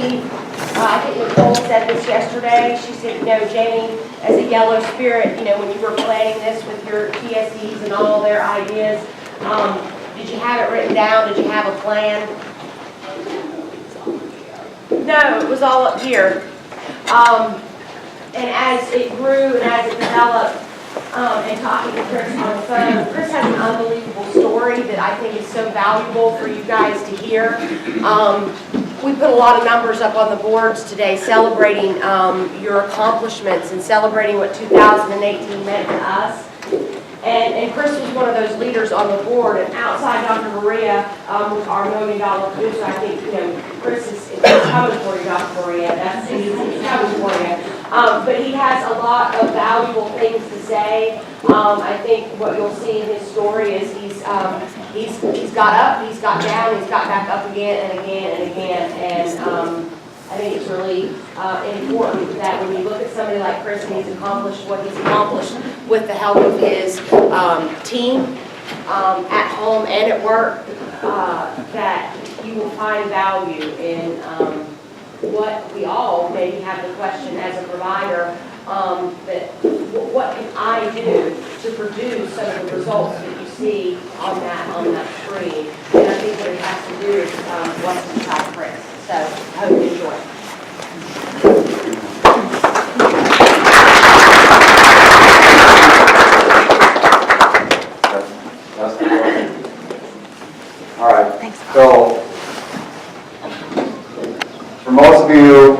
believe, I think Nicole said this yesterday. She said, you know, Janie, as a yellow spirit, you know, when you were planning this with your TSEs and all their ideas, did you have it written down? Did you have a plan? No, it was all up here. And as it grew and as it developed, and talking to Chris on the phone, Chris has an unbelievable story that I think is so valuable for you guys to hear. We put a lot of numbers up on the boards today celebrating your accomplishments and celebrating what 2018 meant to us. And Chris was one of those leaders on the board, and outside Dr. Maria was our $1 million producer. I think, you know, Chris is coming for you, Dr. Maria. He's coming for you. But he has a lot of valuable things to say. I think what you'll see in his story is he's got up, he's got down, he's got back up again and again and again. And I think it's really important that when you look at somebody like Chris and he's accomplished what he's accomplished with the help of his team at home and at work, that you will find value in what we all maybe have the question as a provider, that what can I do to produce some of the results that you see on that screen. And I think what it has to do is what's inside Chris. So I hope you enjoy. All right. So for most of you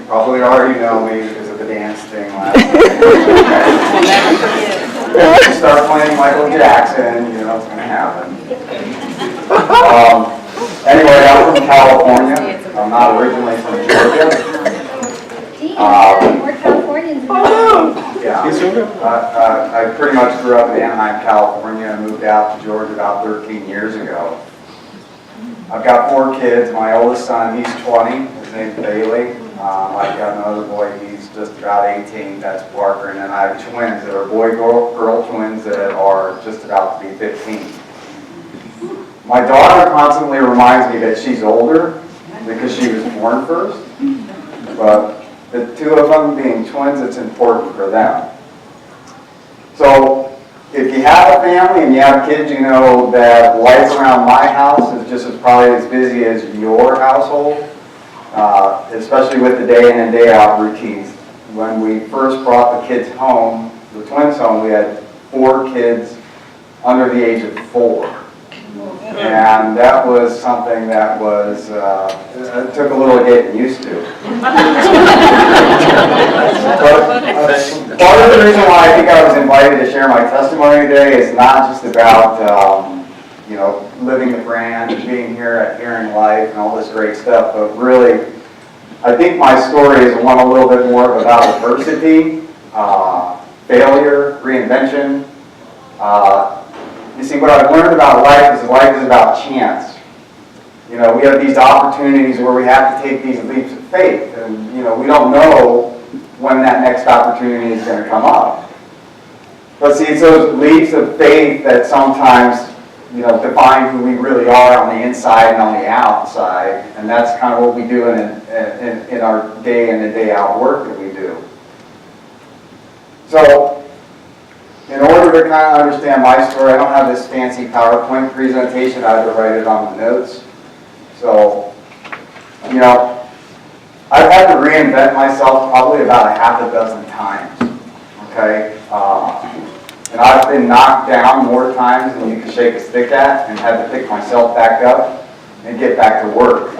probably already know me because of the dance thing last night. You start playing Michael Jackson, you know what's going to happen. Anyway, I'm from California. I'm not originally from Georgia. We're Californians. Yeah. I pretty much grew up in Anaheim, California, and moved out to Georgia about 13 years ago. I've got 4 kids. My oldest son, he's 20. His name's Bailey. I've got another boy, he's just about 18. That's Parker. And then I have twins that are boy-girl twins that are just about to be 15. My daughter constantly reminds me that she's older because she was born first. But the 2 of them being twins, it's important for them. So if you have a family and you have kids, you know that life around my house is just probably as busy as your household, especially with the day in and day out routines. When we first brought the kids home, the twins home, we had 4 kids under the age of 4. And that was something that was, it took a little getting used to. But part of the reason why I think I was invited to share my testimony today is not just about, you know, living the brand and being here at Hearinglife and all this great stuff, but really, I think my story is one a little bit more about adversity, failure, reinvention. You see, what I've learned about life is about chance. You know, we have these opportunities where we have to take these leaps of faith, and you know, we don't know when that next opportunity is going to come up. But see, it's those leaps of faith that sometimes, you know, define who we really are on the inside and on the outside, and that's kind of what we do in our day in and day out work that we do. So, in order to kind of understand my story, I don't have this fancy PowerPoint presentation. I had to write it on the notes. So, you know, I've had to reinvent myself probably about 6 times, okay? And I've been knocked down more times than you can shake a stick at, and had to pick myself back up and get back to work.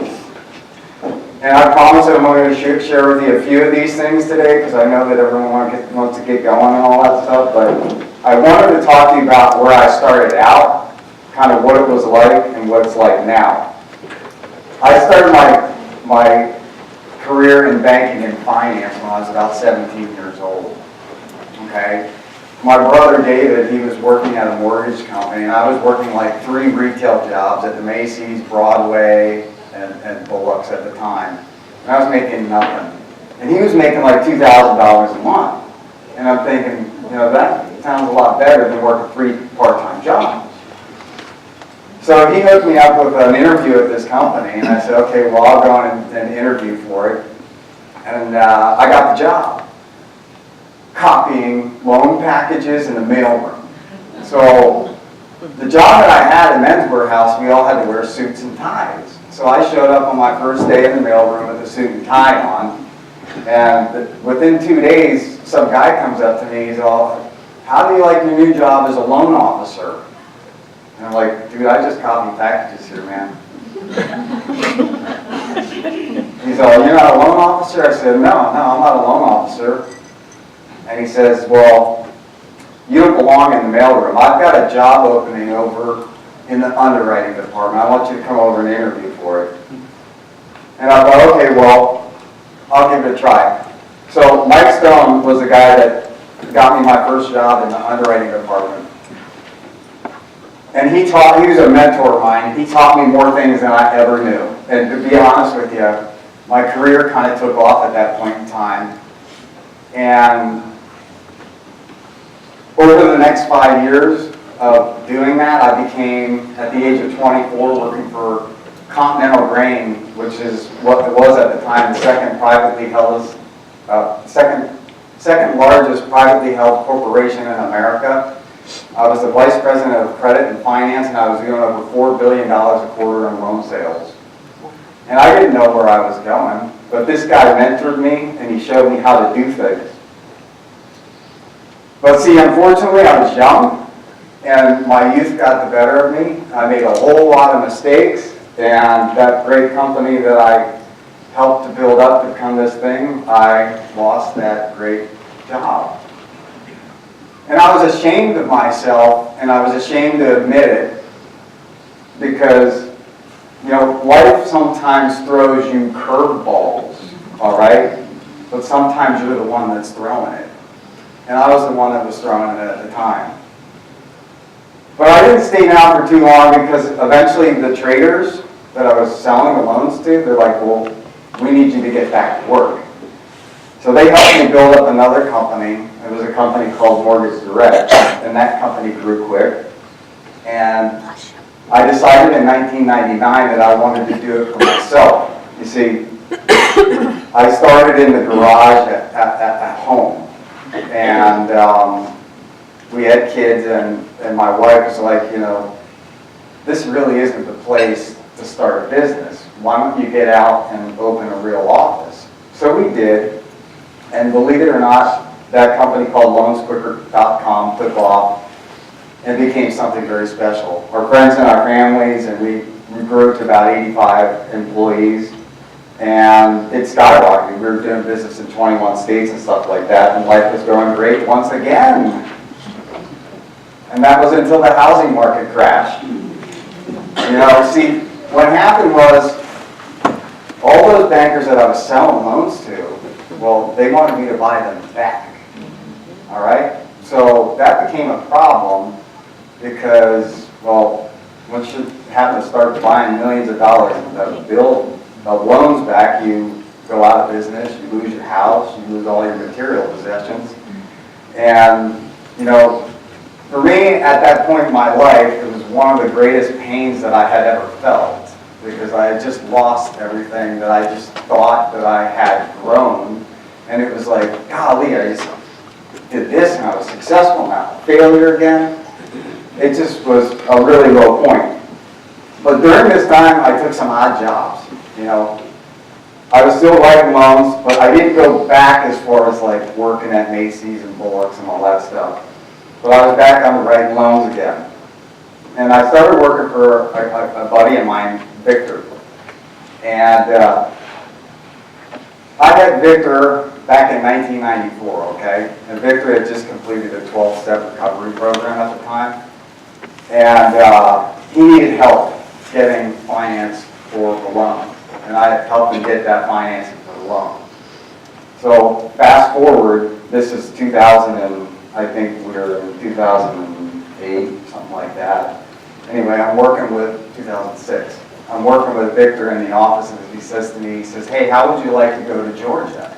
And I promise that I'm going to share with you a few of these things today, because I know that everyone wants to get going and all that stuff, but I wanted to talk to you about where I started out, kind of what it was like and what it's like now. I started my career in banking and finance when I was about 17 years old, okay? My brother David, he was working at a mortgage company, and I was working like 3 retail jobs at the Macy's, Broadway, and Bullock's at the time. And I was making nothing. And he was making like $2,000 a month. And I'm thinking, you know, that sounds a lot better than working 3 part-time jobs. So he hooked me up with an interview at this company, and I said, okay, well, I'll go on and interview for it. And I got the job, copying loan packages in the mailroom. So the job that I had in Men's Warehouse, we all had to wear suits and ties. So I showed up on my first day in the mailroom with a suit and tie on, and within 2 days, some guy comes up to me, he's all, how do you like your new job as a loan officer? And I'm like, dude, I just copy packages here, man. He's all, you're not a loan officer? I said, no, I'm not a loan officer. And he says, well, you don't belong in the mailroom. I've got a job opening over in the underwriting department. I want you to come over and interview for it. And I thought, okay, well, I'll give it a try. So Mike Stone was the guy that got me my first job in the underwriting department. And he was a mentor of mine. He taught me more things than I ever knew. And to be honest with you, my career kind of took off at that point in time. And over the next 5 years of doing that, I became, at the age of 24, working for Continental Grain, which is what it was at the time, the second largest privately held corporation in America. I was the vice president of credit and finance, and I was doing over $4 billion a quarter in loan sales. And I didn't know where I was going, but this guy mentored me, and he showed me how to do things. But see, unfortunately, I was young, and my youth got the better of me. I made a whole lot of mistakes, and that great company that I helped to build up to become this thing, I lost that great job. And I was ashamed of myself, and I was ashamed to admit it, because, you know, life sometimes throws you curveballs, all right? But sometimes you're the one that's throwing it. And I was the one that was throwing it at the time. But I didn't stay down for too long, because eventually the traders that I was selling the loans to, they're like, well, we need you to get back to work. So they helped me build up another company. It was a company called Mortgage Direct, and that company grew quick. And I decided in 1999 that I wanted to do it for myself. You see, I started in the garage at home, and we had kids, and my wife was like, you know, this really isn't the place to start a business. Why don't you get out and open a real office? So we did, and believe it or not, that company called loansquicker.com took off and became something very special. Our friends and our families, and we grew to about 85 employees, and it skyrocketed. We were doing business in 21 states and stuff like that, and life was going great once again. And that was until the housing market crashed. You know, see, what happened was, all those bankers that I was selling loans to, well, they wanted me to buy them back. All right? So that became a problem, because, well, once you happen to start buying millions of dollars of loans back, you go out of business, you lose your house, you lose all your material possessions. And, you know, for me, at that point in my life, it was one of the greatest pains that I had ever felt, because I had just lost everything that I just thought that I had grown. And it was like, golly, I just did this and I was successful, now failure again. It just was a really low point. But during this time, I took some odd jobs. You know, I was still writing loans, but I didn't go back as far as like working at Macy's and Bullock's and all that stuff. But I was back on writing loans again. And I started working for a buddy of mine, Victor. And I had Victor back in 1994, okay? And Victor had just completed a 12-step recovery program at the time. And he needed help getting finance for the loan. And I helped him get that financing for the loan. So fast forward, this is 2000, and I think we're in 2008, something like that. Anyway, I'm working with 2006. I'm working with Victor in the office, and he says to me, he says, hey, how would you like to go to Georgia?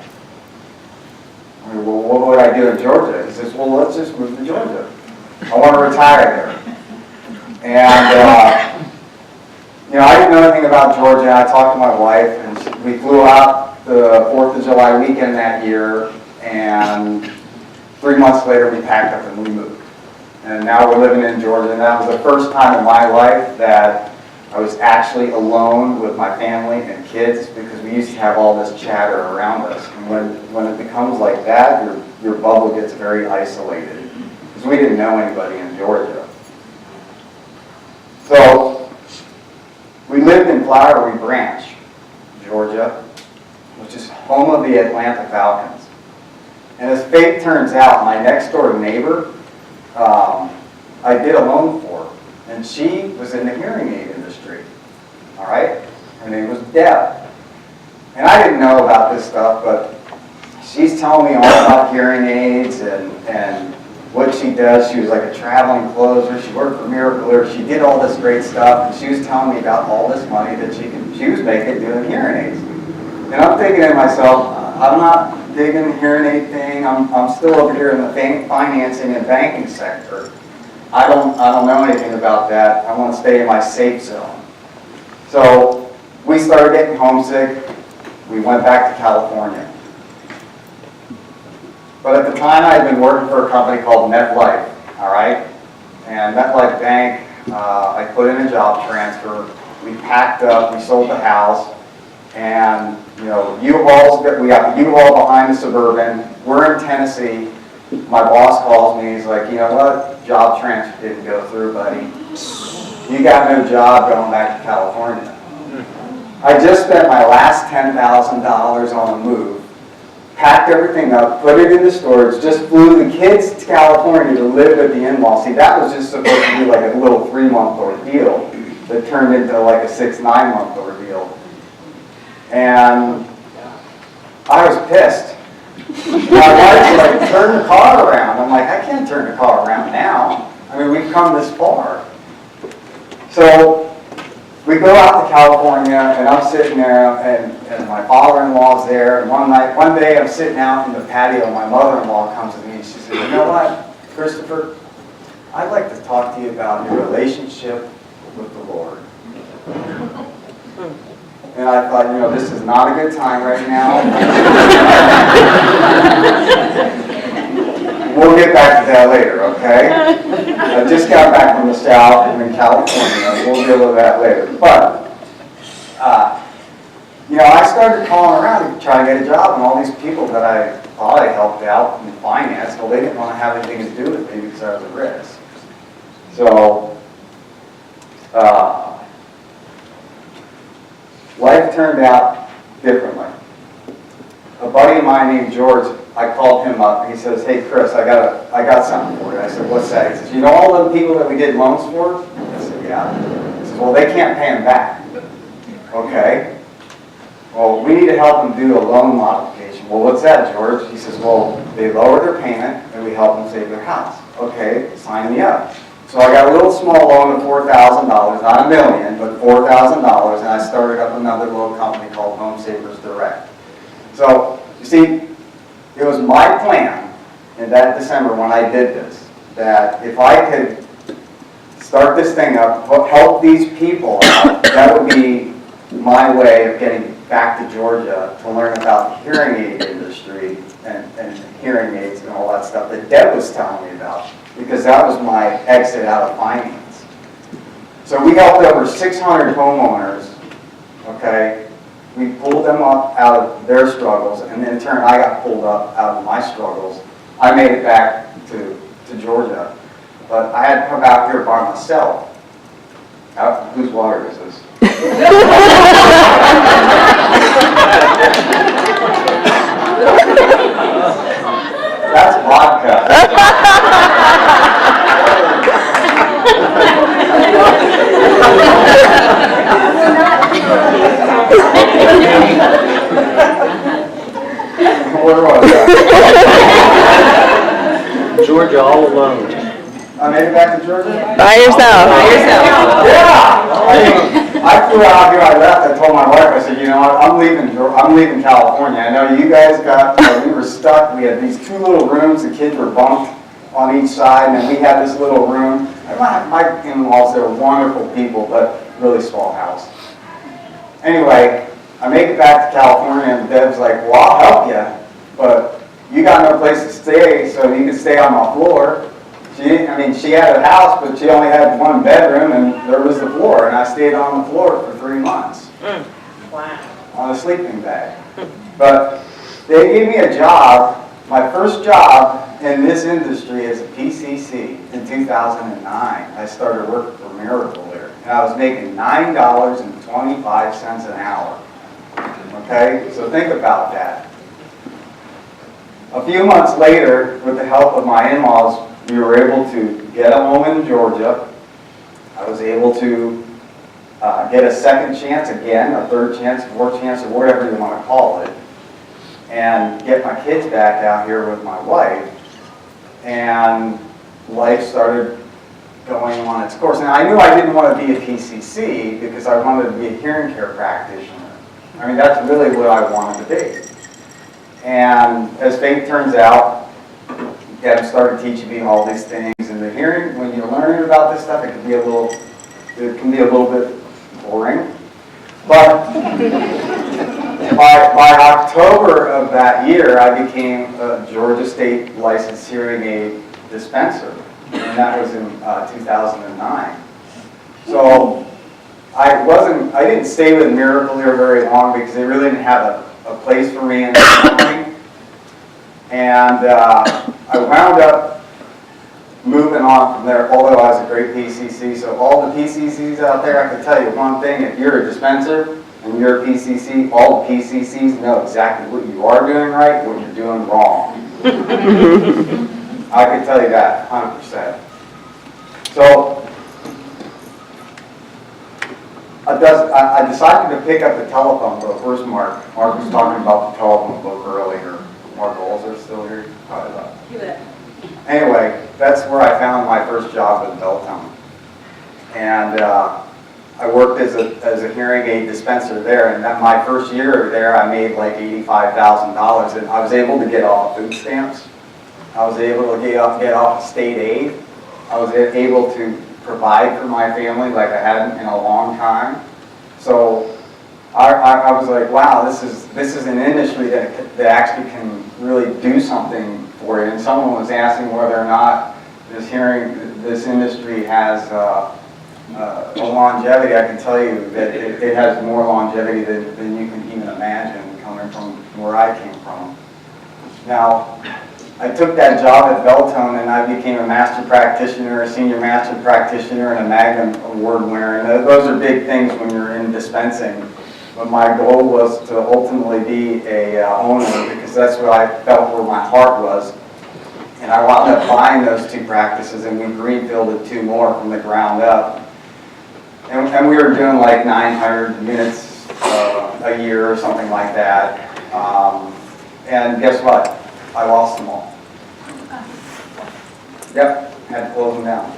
I mean, well, what would I do in Georgia? He says, well, let's just move to Georgia. I want to retire there. And I didn't know anything about Georgia. I talked to my wife, and we flew out the 4th of July weekend that year, and 3 months later we packed up and we moved. And now we're living in Georgia, and that was the first time in my life that I was actually alone with my family and kids, because we used to have all this chatter around us. And when it becomes like that, your bubble gets very isolated, because we didn't know anybody in Georgia. So we lived in Flowery Branch, Georgia, which is home of the Atlanta Falcons. And as fate turns out, my next door neighbor, I did a loan for, and she was in the hearing aid industry, all right? Her name was Deb. And I didn't know about this stuff, but she's telling me all about hearing aids and what she does. She was like a traveling closer. She worked for Miracle Ear. She did all this great stuff, and she was telling me about all this money that she was making doing hearing aids. And I'm thinking to myself, I'm not digging the hearing aid thing. I'm still over here in the financing and banking sector. I don't know anything about that. I want to stay in my safe zone. So we started getting homesick. We went back to California. But at the time, I had been working for a company called MetLife, all right? And MetLife Bank, I put in a job transfer. We packed up. We sold the house. And, U-Hauls, we got the U-Haul behind the Suburban. We're in Tennessee. My boss calls me. He's like, you know what? Job transfer didn't go through, buddy. You got no job going back to California. I just spent my last $10,000 on a move, packed everything up, put it into storage, just flew the kids to California to live at the in-law. See, that was just supposed to be like a little 3-month ordeal that turned into like a 6-9-month ordeal. And I was pissed. My wife's like, turn the car around. I'm like, I can't turn the car around now. I mean, we've come this far. So we go out to California, and I'm sitting there, and my father-in-law's there. And one day I'm sitting out in the patio, and my mother-in-law comes to me, and she says, you know what, Christopher, I'd like to talk to you about your relationship with the Lord. And I thought, this is not a good time right now. We'll get back to that later, okay? I just got back from the South and in California. We'll deal with that later. But, I started calling around to try to get a job, and all these people that I thought I helped out in finance, well, they didn't want to have anything to do with me because I was a risk. So, life turned out differently. A buddy of mine named George, I called him up, and he says, hey, Chris, I got something for you. I said, what's that? He says, you know all the people that we did loans for? I said, yeah. He says, well, they can't pay them back. Okay. Well, we need to help them do a loan modification. Well, what's that, George? He says, well, they lower their payment, and we help them save their house. Okay, sign me up. So I got a little small loan of $4,000, not $1 million, but $4,000, and I started up another little company called Home Savers Direct. So, you see, it was my plan in that December when I did this, that if I could start this thing up, help these people out, that would be my way of getting back to Georgia to learn about the hearing aid industry and hearing aids and all that stuff that Deb was telling me about, because that was my exit out of finance. So we helped over 600 homeowners, okay? We pulled them up out of their struggles, and in turn I got pulled up out of my struggles. I made it back to Georgia, but I had to come out here by myself. Whose water is this? That's vodka. Where was that? Georgia all alone. I made it back to Georgia? By yourself. Yeah! I flew out here, I left, I told my wife, I said, you know what, I'm leaving California. I know you guys we were stuck, we had these 2 little rooms, the kids were bunked on each side, and then we had this little room. My in-laws, they were wonderful people, but really small house. Anyway, I make it back to California, and Deb's like, well, I'll help you, but you got no place to stay, so you can stay on my floor. She had a house, but she only had one bedroom, and there was the floor, and I stayed on the floor for 3 months. Wow. On a sleeping bag. But they gave me a job, my first job in this industry as a PCC in 2009. I started working for Miracle there, and I was making $9.25 an hour. Okay, so think about that. A few months later, with the help of my in-laws, we were able to get a home in Georgia. I was able to get a second chance again, a third chance, fourth chance, or whatever you want to call it, and get my kids back out here with my wife. And life started going on its course. Now, I knew I didn't want to be a PCC because I wanted to be a hearing care practitioner. I mean, that's really what I wanted to be. And as fate turns out, Deb started teaching me all these things. And the hearing, when you're learning about this stuff, it can be a little bit boring. But by October of that year, I became a Georgia State licensed hearing aid dispenser, and that was in 2009. So I didn't stay with Miracle here very long because they really didn't have a place for me in the family. And I wound up moving on from there, although I was a great PCC. So all the PCCs out there, I can tell you one thing: if you're a dispenser and you're a PCC, all the PCCs know exactly what you are doing right, what you're doing wrong. I can tell you that 100%. So I decided to pick up the telephone book. Where's Mark? Mark was talking about the telephone book earlier. Mark Olser still here? Probably not. Anyway, that's where I found my first job with Belltown. And I worked as a hearing aid dispenser there, and then my first year there, I made like $85,000, and I was able to get off food stamps. I was able to get off state aid. I was able to provide for my family like I hadn't in a long time. So I was like, wow, this is an industry that actually can really do something for you. And someone was asking whether or not this industry has a longevity. I can tell you that it has more longevity than you can even imagine, coming from where I came from. Now, I took that job at Belltone, and I became a master practitioner, a senior master practitioner, and a Magnum Award winner. And those are big things when you're in dispensing. But my goal was to ultimately be a owner, because that's what I felt where my heart was. And I wound up buying those 2 practices, and we greenfielded 2 more from the ground up. And we were doing like 900 units a year or something like that. And guess what? I lost them all. Yep, had to close them down.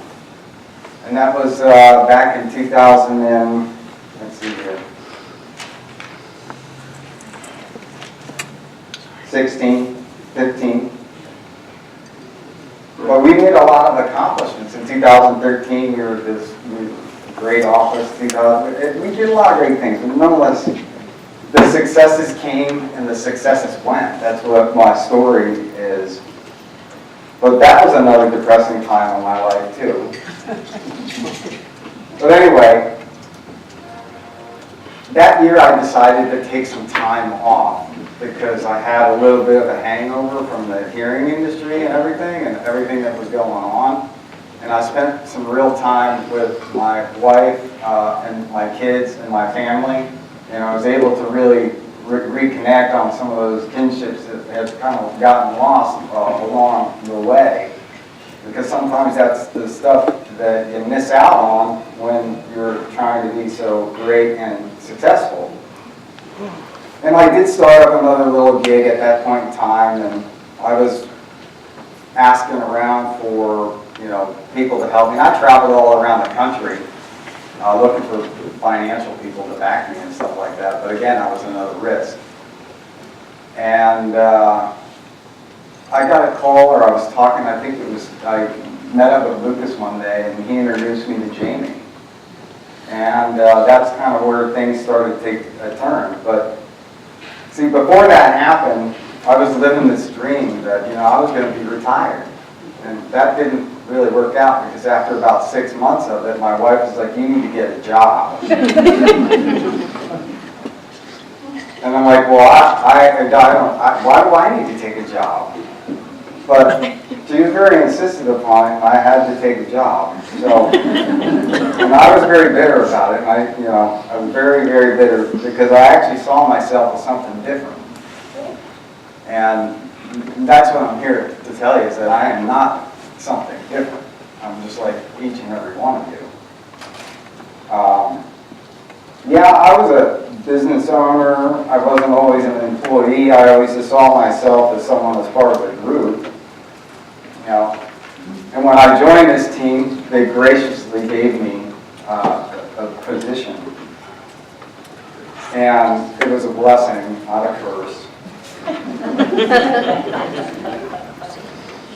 And that was back in 2000 and, let's see here, 16, 15. But we made a lot of accomplishments. In 2013, we were this great office. We did a lot of great things, but nonetheless, the successes came and the successes went. That's what my story is. But that was another depressing time in my life, too. But anyway, that year I decided to take some time off because I had a little bit of a hangover from the hearing industry and everything that was going on. And I spent some real time with my wife and my kids and my family. And I was able to really reconnect on some of those kinships that had kind of gotten lost along the way. Because sometimes that's the stuff that you miss out on when you're trying to be so great and successful. And I did start up another little gig at that point in time, and I was asking around for people to help me. I traveled all around the country looking for financial people to back me and stuff like that. But again, that was another risk. And I got a call, or I was talking, I met up with Lucas one day, and he introduced me to Jamie. And that's kind of where things started to take a turn. But see, before that happened, I was living this dream that, I was going to be retired. And that didn't really work out because after about 6 months of it, my wife was like, you need to get a job. And I'm like, well, why do I need to take a job? But she was very insistent upon it, and I had to take a job. So, and I was very bitter about it. And I was very, very bitter because I actually saw myself as something different. And that's what I'm here to tell you, is that I am not something different. I'm just like each and every one of you. Yeah, I was a business owner. I wasn't always an employee. I always just saw myself as someone as part of a group. And when I joined this team, they graciously gave me a position. And it was a blessing, not a curse.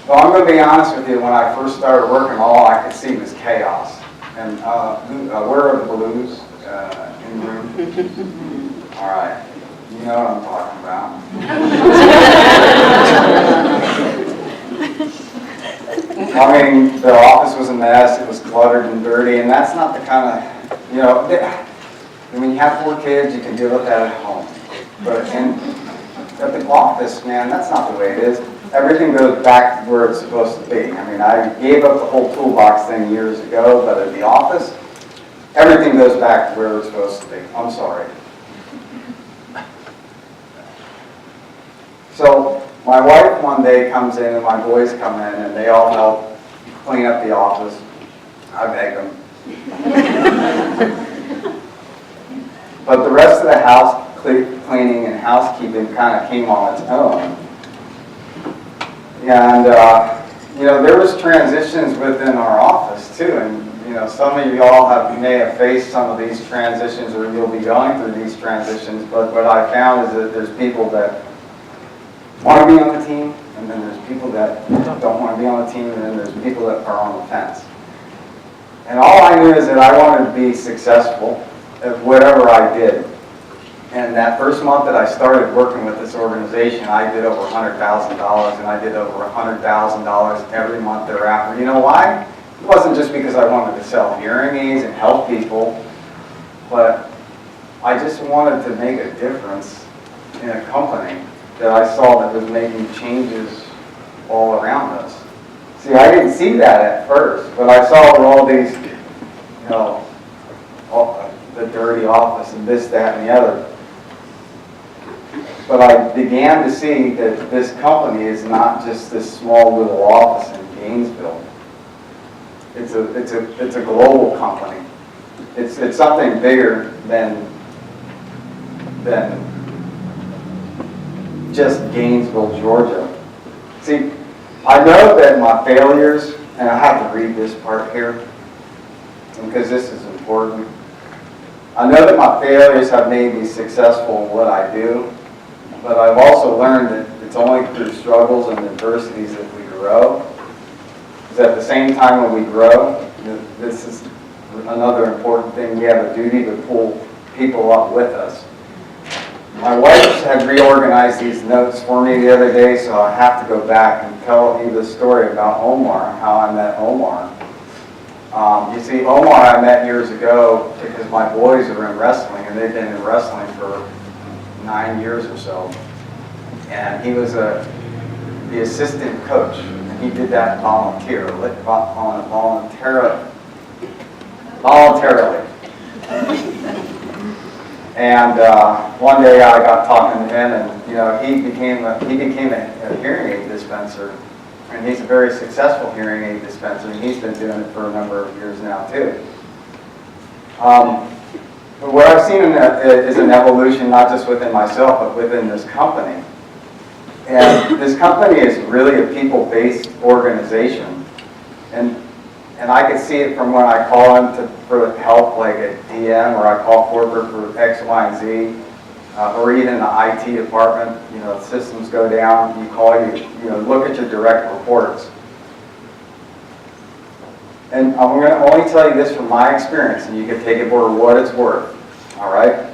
Well, I'm going to be honest with you, when I first started working, all I could see was chaos. And where are the blues in the room? All right, you know what I'm talking about. I mean, the office was a mess, it was cluttered and dirty, and that's not the kind of, when you have 4 kids, you can deal with that at home. But at the office, man, that's not the way it is. Everything goes back to where it's supposed to be. I mean, I gave up the whole toolbox thing years ago, but at the office, everything goes back to where it's supposed to be. I'm sorry. So my wife one day comes in and my boys come in and they all help clean up the office. I beg them. But the rest of the house cleaning and housekeeping kind of came on its own. And, there was transitions within our office too. And, some of you all may have faced some of these transitions or you'll be going through these transitions. But what I found is that there's people that want to be on the team, and then there's people that don't want to be on the team, and then there's people that are on the fence. And all I knew is that I wanted to be successful at whatever I did. And that first month that I started working with this organization, I did over $100,000, and I did over $100,000 every month thereafter. You know why? It wasn't just because I wanted to sell hearing aids and help people, but I just wanted to make a difference in a company that I saw that was making changes all around us. See, I didn't see that at first, but I saw all these, the dirty office and this, that, and the other. But I began to see that this company is not just this small little office in Gainesville. It's a global company. It's something bigger than just Gainesville, Georgia. See, I know that my failures, and I have to read this part here because this is important. I know that my failures have made me successful in what I do, but I've also learned that it's only through struggles and adversities that we grow. Because at the same time when we grow, this is another important thing, we have a duty to pull people up with us. My wife had reorganized these notes for me the other day, so I have to go back and tell you the story about Omar, how I met Omar. You see, Omar I met years ago because my boys are in wrestling, and they've been in wrestling for 9 years or so. And he was the assistant coach, and he did that voluntarily. And one day I got talking to him, and he became a hearing aid dispenser, and he's a very successful hearing aid dispenser, and he's been doing it for a number of years now too. But what I've seen is an evolution, not just within myself, but within this company. And this company is really a people-based organization, and I can see it from when I call them for help, like at DM, or I call corporate for X, Y, and Z, or even the IT department. Systems go down. You call look at your direct reports. and I'm going to only tell you this from my experience, and you can take it for what it's worth, all right?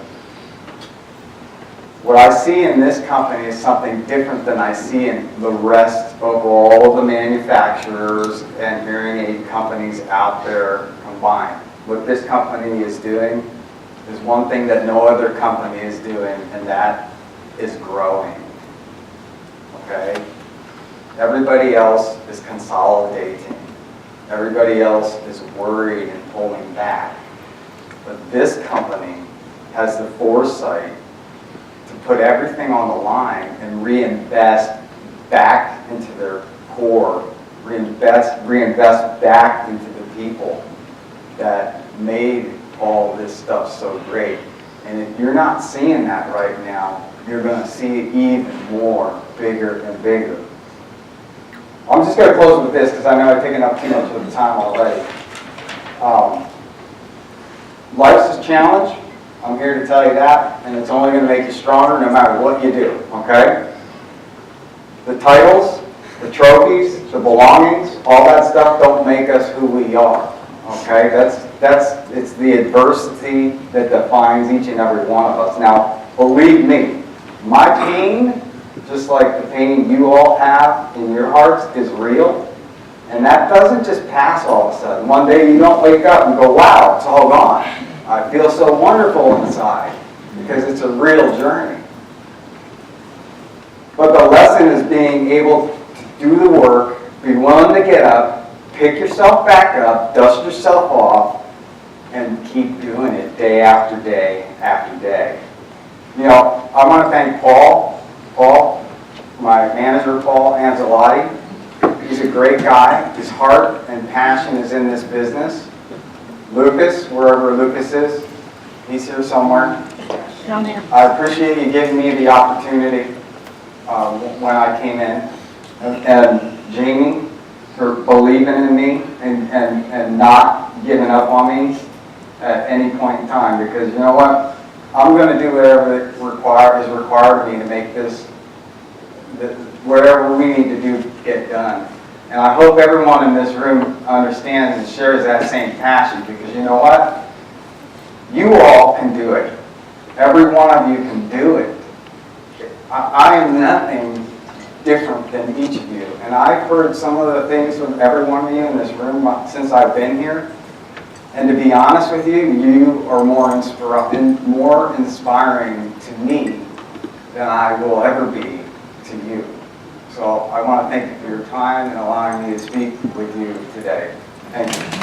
What I see in this company is something different than I see in the rest of all the manufacturers and hearing aid companies out there combined. What this company is doing is one thing that no other company is doing, and that is growing, okay? Everybody else is consolidating. Everybody else is worried and pulling back. But this company has the foresight to put everything on the line and reinvest back into their core, reinvest back into the people that made all this stuff so great. And if you're not seeing that right now, you're going to see it even more, bigger and bigger. I'm just going to close with this because I know I've taken up too much of the time already. Life's a challenge. I'm here to tell you that, and it's only going to make you stronger no matter what you do, okay? The titles, the trophies, the belongings, all that stuff don't make us who we are, okay? It's the adversity that defines each and every one of us. Now, believe me, my pain, just like the pain you all have in your hearts, is real. And that doesn't just pass all of a sudden. One day you don't wake up and go, wow, it's all gone. I feel so wonderful inside, because it's a real journey. But the lesson is being able to do the work, be willing to get up, pick yourself back up, dust yourself off, and keep doing it day after day after day. You know, I want to thank Paul, my manager, Paul Angelotti. He's a great guy. His heart and passion is in this business. Lucas, wherever Lucas is, he's here somewhere. Down here. I appreciate you giving me the opportunity when I came in. And Jamie, for believing in me and not giving up on me at any point in time. Because you know what? I'm going to do whatever is required of me to make this, whatever we need to do, get done. And I hope everyone in this room understands and shares that same passion, because you know what? You all can do it. Every one of you can do it. I am nothing different than each of you. And I've heard some of the things from every one of you in this room since I've been here. And to be honest with you, you are more inspiring to me than I will ever be to you. So I want to thank you for your time and allowing me to speak with you today. Thank you.